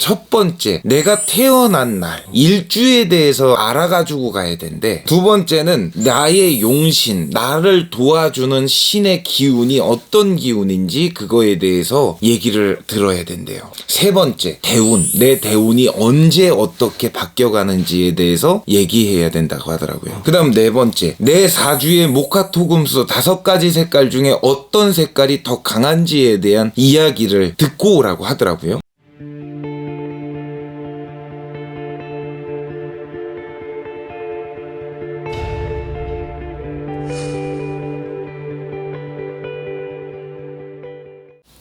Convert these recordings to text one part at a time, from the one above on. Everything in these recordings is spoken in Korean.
첫 번째, 내가 태어난 날 일주에 대해서 알아가지고 가야 된대. 두 번째는 나의 용신, 나를 도와주는 신의 기운이 어떤 기운인지 그거에 대해서 얘기를 들어야 된대요. 세 번째, 대운, 내 대운이 언제 어떻게 바뀌어가는지에 대해서 얘기해야 된다고 하더라고요. 그 다음 네 번째, 내 사주의 목화토금수 5가지 색깔 중에 어떤 색깔이 더 강한지에 대한 이야기를 듣고 오라고 하더라고요.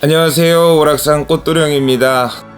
안녕하세요, 오락산 꽃도령입니다.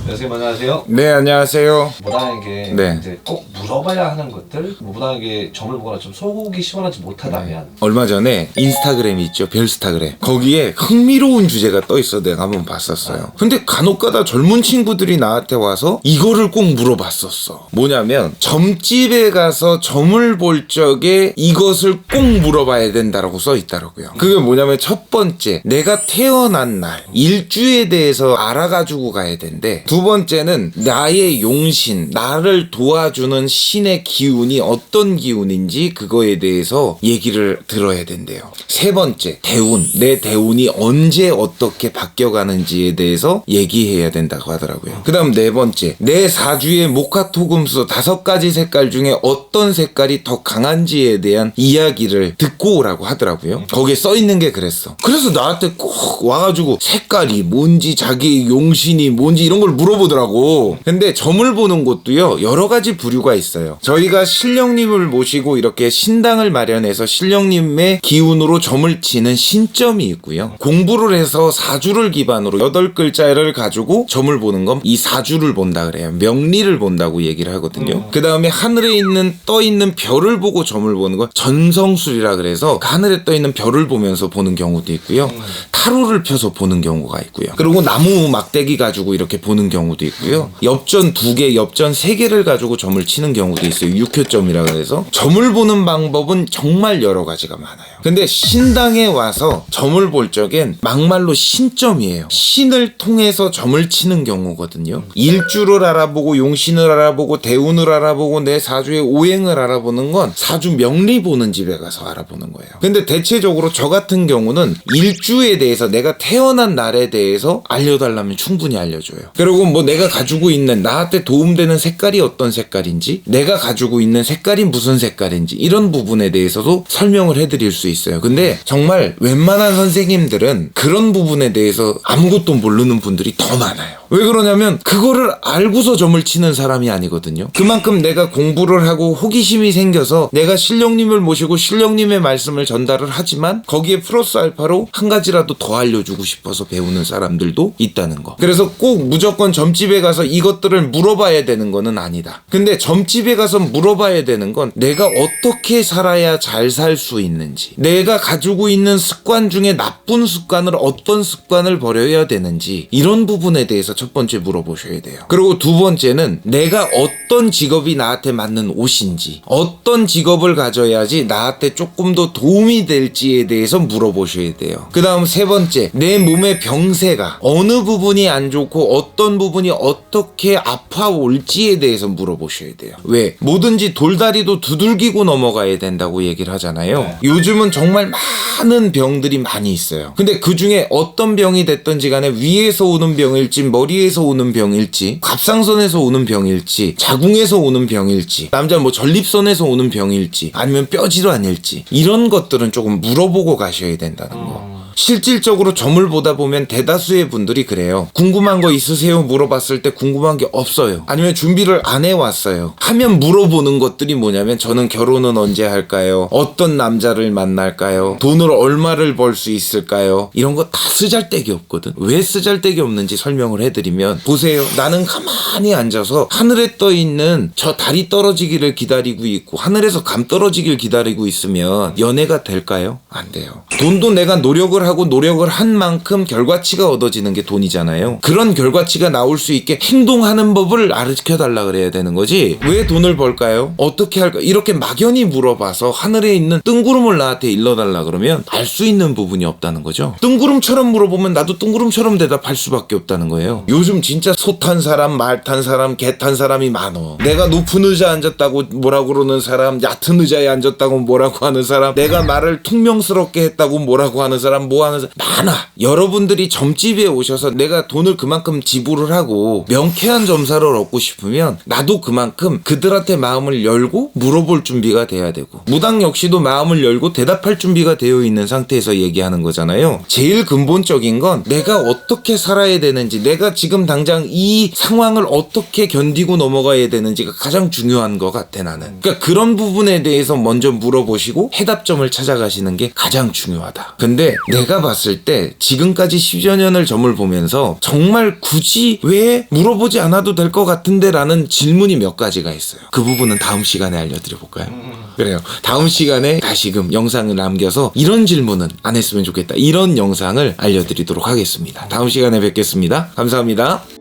선생님 안녕하세요. 네, 안녕하세요. 무당에게 네. 이제 꼭 물어봐야 하는 것들, 무당에게 점을 보거나 좀 속이 시원하지 못하다면 얼마 전에 인스타그램이 있죠, 별스타그램. 거기에 흥미로운 주제가 떠 있어. 내가 한번 봤었어요. 근데 간혹가다 젊은 친구들이 나한테 와서 이거를 꼭 물어봤었어. 뭐냐면 점집에 가서 점을 볼 적에 이것을 꼭 물어봐야 된다라고 써 있더라고요. 그게 뭐냐면 첫 번째, 내가 태어난 날 일주에 대해서 알아가지고 가야 된대. 두 번째는 나의 용신, 나를 도와주는 신의 기운이 어떤 기운인지 그거에 대해서 얘기를 들어야 된대요. 세 번째, 대운, 내 대운이 언제 어떻게 바뀌어가는지에 대해서 얘기해야 된다고 하더라고요. 그 다음 네 번째, 내 사주의 목화토금수 5가지 색깔 중에 어떤 색깔이 더 강한지에 대한 이야기를 듣고 오라고 하더라고요. 거기에 써있는 게 그랬어. 그래서 나한테 꼭 와가지고 색깔이 뭔지, 자기 용신이 뭔지 이런 걸 물어보더라고. 근데 점을 보는 곳도요, 여러 가지 부류가 있어요. 저희가 신령님을 모시고 이렇게 신당을 마련해서 신령님의 기운으로 점을 치는 신점이 있고요. 공부를 해서 사주를 기반으로 8글자를 가지고 점을 보는 건 이 사주를 본다 그래요. 명리를 본다고 얘기를 하거든요. 그 다음에 하늘에 떠 있는 별을 보고 점을 보는 건 전성술이라 그래서 그 하늘에 떠 있는 별을 보면서 보는 경우도 있고요. 타로를 펴서 보는 경우가 있고요. 그리고 나무 막대기 가지고 이렇게 보는 경우도 있고요. 엽전 2개, 엽전 3개를 가지고 점을 치는 경우도 있어요. 육효점이라 그래서. 점을 보는 방법은 정말 여러 가지가 많아요. 근데 신당에 와서 점을 볼 적엔 막말로 신점이에요. 신을 통해서 점을 치는 경우거든요. 일주를 알아보고 용신을 알아보고 대운을 알아보고 내 사주의 오행을 알아보는 건 사주 명리 보는 집에 가서 알아보는 거예요. 근데 대체적으로 저 같은 경우는 일주에 대해서, 내가 태어난 날에 대해서 알려달라면 충분히 알려줘요. 그리고 뭐 내가 가지고 있는, 나한테 도움되는 색깔이 어떤 색깔인지, 내가 가지고 있는 색깔이 무슨 색깔인지 이런 부분에 대해서도 설명을 해드릴 수 있어요. 근데 정말 웬만한 선생님들은 그런 부분에 대해서 아무것도 모르는 분들이 더 많아요. 왜 그러냐면 그거를 알고서 점을 치는 사람이 아니거든요. 그만큼 내가 공부를 하고 호기심이 생겨서 내가 신령님을 모시고 신령님의 말씀을 전달을 하지만 거기에 플러스 알파로 한 가지라도 더 알려주고 싶어서 배우는 사람들도 있다는 거. 그래서 꼭 무조건 점집에 가서 이것들을 물어봐야 되는 거는 아니다. 근데 점집에 가서 물어봐야 되는 건 내가 어떻게 살아야 잘 살 수 있는지, 내가 가지고 있는 습관 중에 나쁜 습관을 어떤 습관을 버려야 되는지, 이런 부분에 대해서 첫 번째 물어보셔야 돼요. 그리고 두 번째는 내가 어떤 직업이 나한테 맞는 옷인지, 어떤 직업을 가져야지 나한테 조금 더 도움이 될지에 대해서 물어보셔야 돼요. 그 다음 세 번째, 내 몸의 병세가 어느 부분이 안 좋고 어떤 부분이 어떻게 아파올지에 대해서 물어보셔야 돼요. 왜? 뭐든지 돌다리도 두들기고 넘어가야 된다고 얘기를 하잖아요. 요즘은 정말 많은 병들이 많이 있어요. 근데 그 중에 어떤 병이 됐든지 간에 위에서 오는 병일지, 머리에서 오는 병일지, 갑상선에서 오는 병일지, 자궁에서 오는 병일지, 남자 뭐 전립선에서 오는 병일지, 아니면 뼈질환일지, 이런 것들은 조금 물어보고 가셔야 된다는 거. 실질적으로 점을 보다 보면 대다수의 분들이 그래요. 궁금한 거 있으세요? 물어봤을 때 궁금한 게 없어요. 아니면 준비를 안 해왔어요. 하면 물어보는 것들이 뭐냐면, 저는 결혼은 언제 할까요? 어떤 남자를 만날까요? 돈을 얼마를 벌 수 있을까요? 이런 거 다 쓰잘데기 없거든. 왜 쓰잘데기 없는지 설명을 해드리면, 보세요. 나는 가만히 앉아서 하늘에 떠 있는 저 달이 떨어지기를 기다리고 있고 하늘에서 감 떨어지길 기다리고 있으면 연애가 될까요? 안 돼요. 돈도 내가 노력을 하고 노력을 한 만큼 결과치가 얻어지는 게 돈이잖아요. 그런 결과치가 나올 수 있게 행동하는 법을 가르쳐달라 그래야 되는 거지. 왜 돈을 벌까요? 어떻게 할까? 이렇게 막연히 물어봐서 하늘에 있는 뜬구름을 나한테 일러달라 그러면 알 수 있는 부분이 없다는 거죠. 뜬구름처럼 물어보면 나도 뜬구름처럼 대답할 수밖에 없다는 거예요. 요즘 진짜 소 탄 사람, 말 탄 사람, 개 탄 사람이 많어. 내가 높은 의자 앉았다고 뭐라고 그러는 사람, 얕은 의자에 앉았다고 뭐라고 하는 사람, 내가 말을 퉁명스럽게 했다고 뭐라고 하는 사람, 뭐 하는 사람 많아. 여러분들이 점집에 오셔서 내가 돈을 그만큼 지불을 하고 명쾌한 점사를 얻고 싶으면 나도 그만큼 그들한테 마음을 열고 물어볼 준비가 돼야 되고, 무당 역시도 마음을 열고 대답할 준비가 되어 있는 상태에서 얘기하는 거잖아요. 제일 근본적인 건 내가 어떻게 살아야 되는지, 내가 지금 당장 이 상황을 어떻게 견디고 넘어가야 되는지가 가장 중요한 것 같아, 나는. 그러니까 그런 부분에 대해서 먼저 물어보시고 해답점을 찾아가시는 게 가장 중요하다. 근데 내가 봤을 때 지금까지 10여 년을 점을 보면서 정말 굳이 왜 물어보지 않아도 될 것 같은데 라는 질문이 몇 가지가 있어요. 그 부분은 다음 시간에 알려드려 볼까요? 그래요. 다음 시간에 다시금 영상을 남겨서 이런 질문은 안 했으면 좋겠다, 이런 영상을 알려드리도록 하겠습니다. 다음 시간에 뵙겠습니다. 감사합니다.